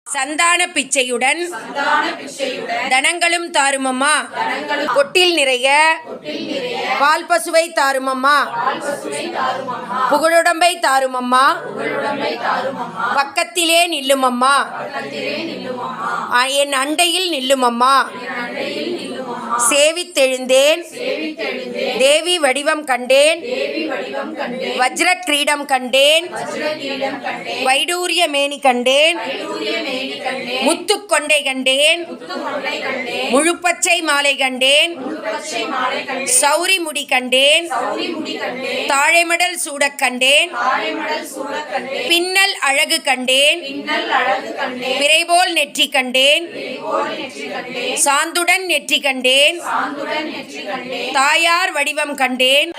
சந்தான பிச்சையுடன் தனங்களும் தாருமம்மா, கொட்டில் நிறைய பால் பசுவை தாருமம்மா, புகழுடம்பை தாருமம்மா, பக்கத்திலே நில்லுமம்மா, என் அண்டையில் நில்லுமம்மா. சேவித்தெழுந்தேன் தேவி வடிவம் கண்டேன், வஜ்ர கிரீடம் கண்டேன், வைடூரிய மேனி கண்டேன், முத்துக்கொண்டை கண்டேன், முழுப்பச்சை மாலை கண்டேன், சௌரி முடி கண்டேன், தாழைமடல் சூடக் கண்டேன், பின்னல் அழகு கண்டேன், பிறைபோல் நெற்றி கண்டேன், சாந்துடன் நெற்றி கண்டேன், தாயார் வடிவம் கண்டேன்.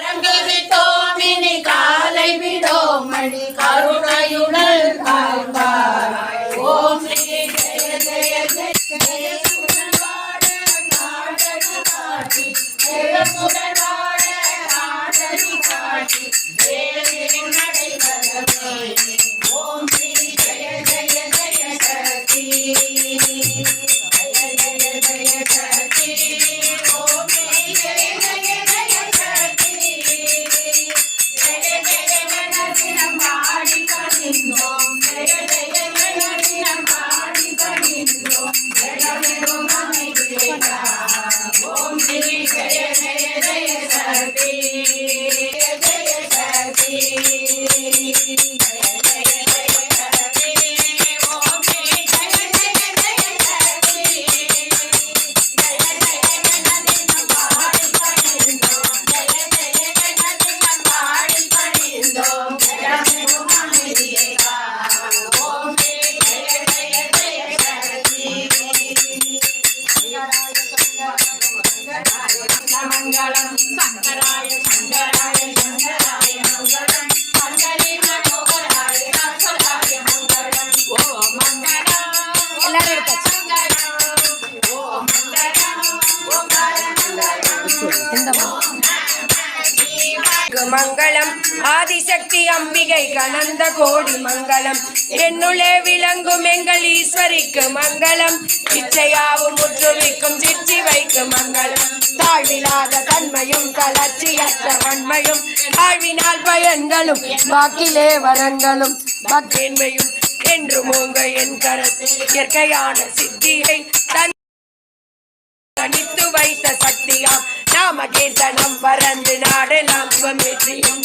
மங்களம் ஆதிசக்தி அம்பிகை கனந்த கோடி மங்களம், என்னுள்ளே விளங்கும் எங்கள் ஈஸ்வரிக்கு மங்களம், இச்சையாவும் முற்றுவிக்கும் சிற்றி வைக்கு மங்களம், தாழ்விலாத தன்மையும் தளர்ச்சியற்ற வன்மையும், தாழ்வினால் பயன்களும் வாக்கிலே வரங்களும் பக்தின்மையும் என்று மூங்க என் கரத்தில் இயற்கையான சித்தியை தனித்து வைத்த சக்தியாம் நாம கீர்த்தனம் பறந்து நாடெல்லாம் சுவமேற்றியும்